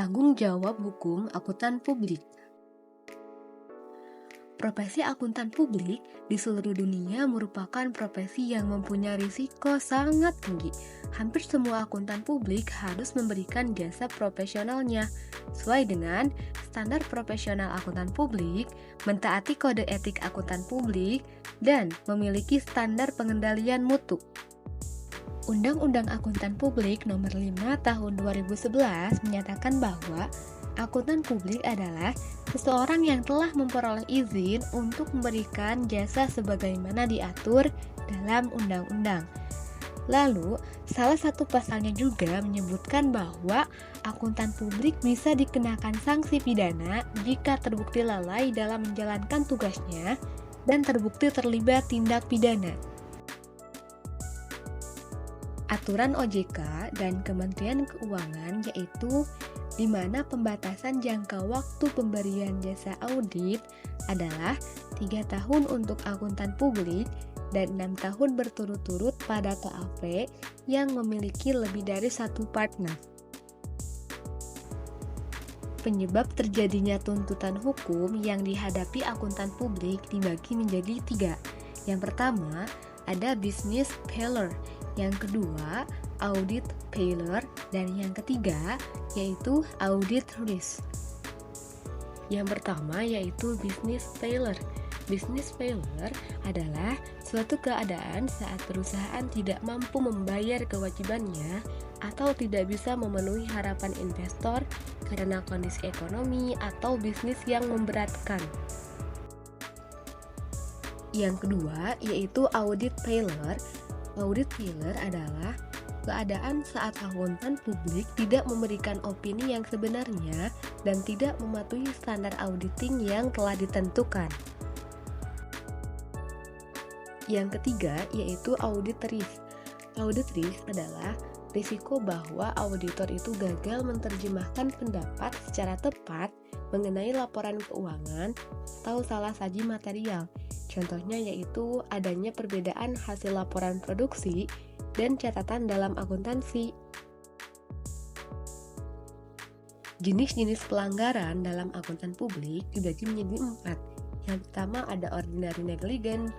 Tanggung jawab hukum akuntan publik. Profesi akuntan publik di seluruh dunia merupakan profesi yang mempunyai risiko sangat tinggi. Hampir semua akuntan publik harus memberikan jasa profesionalnya sesuai dengan standar profesional akuntan publik, mentaati kode etik akuntan publik, dan memiliki standar pengendalian mutu. Undang-Undang Akuntan Publik Nomor 5 Tahun 2011 menyatakan bahwa akuntan publik adalah seseorang yang telah memperoleh izin untuk memberikan jasa sebagaimana diatur dalam undang-undang. Lalu, salah satu pasalnya juga menyebutkan bahwa akuntan publik bisa dikenakan sanksi pidana jika terbukti lalai dalam menjalankan tugasnya dan terbukti terlibat tindak pidana. Aturan OJK dan Kementerian Keuangan yaitu di mana pembatasan jangka waktu pemberian jasa audit adalah 3 tahun untuk akuntan publik dan 6 tahun berturut-turut pada KAP yang memiliki lebih dari satu partner. Penyebab terjadinya tuntutan hukum yang dihadapi akuntan publik dibagi menjadi 3. Yang pertama, ada business failure. Yang kedua, audit failure, dan yang ketiga yaitu audit risk. Yang pertama yaitu business failure. Business failure adalah suatu keadaan saat perusahaan tidak mampu membayar kewajibannya atau tidak bisa memenuhi harapan investor karena kondisi ekonomi atau bisnis yang memberatkan. Yang kedua yaitu audit failure. Audit failure adalah keadaan saat akuntan publik tidak memberikan opini yang sebenarnya dan tidak mematuhi standar auditing yang telah ditentukan. Yang ketiga yaitu audit risk. Audit risk adalah risiko bahwa auditor itu gagal menerjemahkan pendapat secara tepat mengenai laporan keuangan atau salah saji material. Contohnya yaitu adanya perbedaan hasil laporan produksi dan catatan dalam akuntansi. Jenis-jenis pelanggaran dalam akuntan publik dibagi menjadi 4. Yang pertama ada ordinary negligence,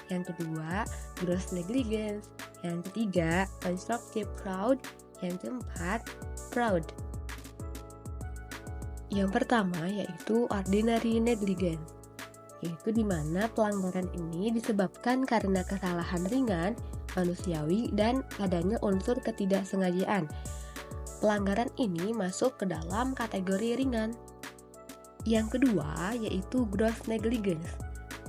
yang kedua gross negligence, yang ketiga constructive fraud, yang keempat fraud. Yang pertama yaitu ordinary negligence, yaitu di mana pelanggaran ini disebabkan karena kesalahan ringan, manusiawi, dan adanya unsur ketidaksengajaan. Pelanggaran ini masuk ke dalam kategori ringan. Yang kedua yaitu gross negligence.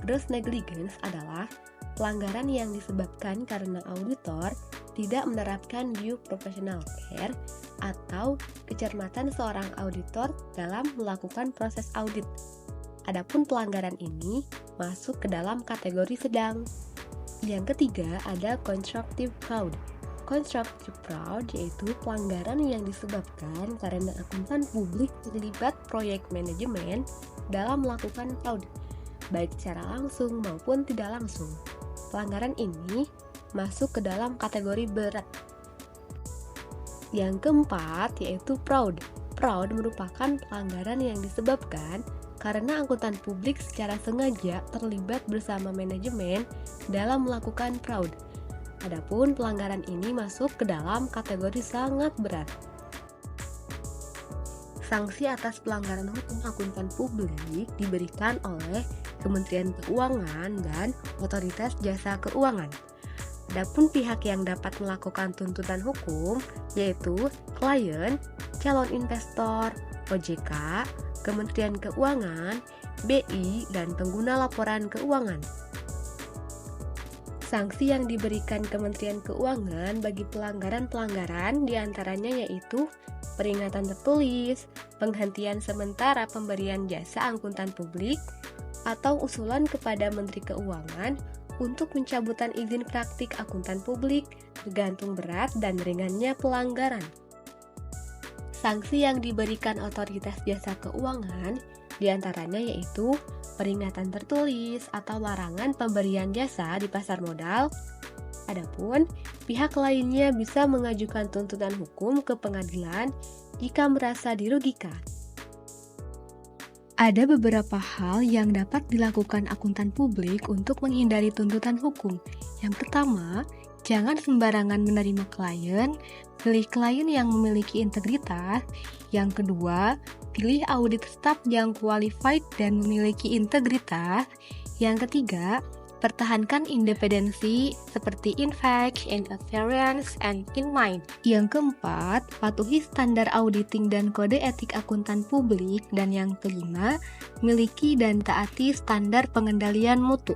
Gross negligence adalah pelanggaran yang disebabkan karena auditor tidak menerapkan due professional care atau kecermatan seorang auditor dalam melakukan proses audit. Adapun pelanggaran ini masuk ke dalam kategori sedang. Yang ketiga ada constructive fraud. Constructive fraud yaitu pelanggaran yang disebabkan karena akuntan publik terlibat proyek manajemen dalam melakukan fraud, baik secara langsung maupun tidak langsung. Pelanggaran ini masuk ke dalam kategori berat. Yang keempat yaitu fraud. Fraud merupakan pelanggaran yang disebabkan karena akuntan publik secara sengaja terlibat bersama manajemen dalam melakukan fraud. Adapun pelanggaran ini masuk ke dalam kategori sangat berat. Sanksi atas pelanggaran hukum akuntan publik diberikan oleh Kementerian Keuangan dan Otoritas Jasa Keuangan. Adapun pihak yang dapat melakukan tuntutan hukum yaitu klien, calon investor, OJK, Kementerian Keuangan, BI, dan pengguna laporan keuangan. Sanksi yang diberikan Kementerian Keuangan bagi pelanggaran-pelanggaran diantaranya yaitu peringatan tertulis, penghentian sementara pemberian jasa akuntan publik, atau usulan kepada Menteri Keuangan untuk pencabutan izin praktik akuntan publik tergantung berat dan ringannya pelanggaran. Sanksi yang diberikan Otoritas Jasa Keuangan diantaranya yaitu peringatan tertulis atau larangan pemberian jasa di pasar modal. Adapun pihak lainnya bisa mengajukan tuntutan hukum ke pengadilan jika merasa dirugikan. Ada beberapa hal yang dapat dilakukan akuntan publik untuk menghindari tuntutan hukum. Yang pertama, jangan sembarangan menerima klien, pilih klien yang memiliki integritas. Yang kedua, pilih audit staf yang qualified dan memiliki integritas. Yang ketiga, pertahankan independensi seperti in fact, in appearance, and in mind. Yang keempat, patuhi standar auditing dan kode etik akuntan publik. Dan yang kelima, miliki dan taati standar pengendalian mutu.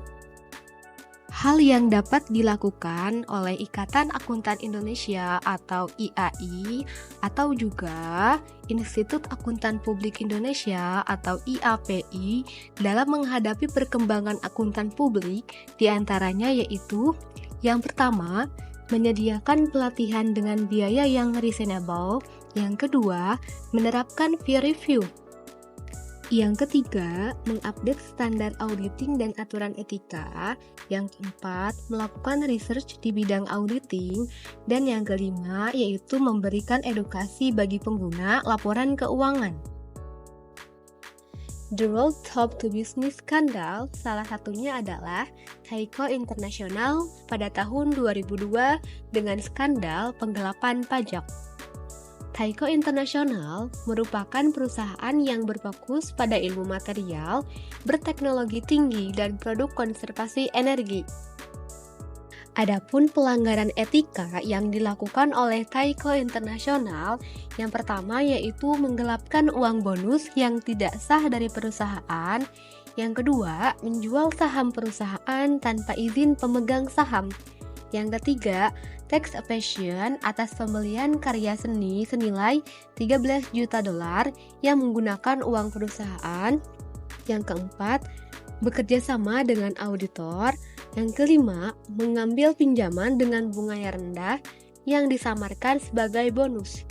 Hal yang dapat dilakukan oleh Ikatan Akuntan Indonesia atau IAI atau juga Institut Akuntan Publik Indonesia atau IAPI dalam menghadapi perkembangan akuntan publik diantaranya yaitu yang pertama, menyediakan pelatihan dengan biaya yang reasonable. Yang kedua, menerapkan peer review. Yang ketiga, mengupdate standar auditing dan aturan etika. Yang keempat, melakukan research di bidang auditing. Dan yang kelima, yaitu memberikan edukasi bagi pengguna laporan keuangan. The road top to business scandal salah satunya adalah Taiko International pada tahun 2002 dengan skandal penggelapan pajak. Taiko International merupakan perusahaan yang berfokus pada ilmu material, berteknologi tinggi, dan produk konservasi energi. Adapun pelanggaran etika yang dilakukan oleh Taiko International, yang pertama yaitu menggelapkan uang bonus yang tidak sah dari perusahaan. Yang kedua, menjual saham perusahaan tanpa izin pemegang saham. Yang ketiga, tax evasion atas pembelian karya seni senilai 13 juta dolar yang menggunakan uang perusahaan. Yang keempat, bekerja sama dengan auditor. Yang kelima, mengambil pinjaman dengan bunga yang rendah yang disamarkan sebagai bonus.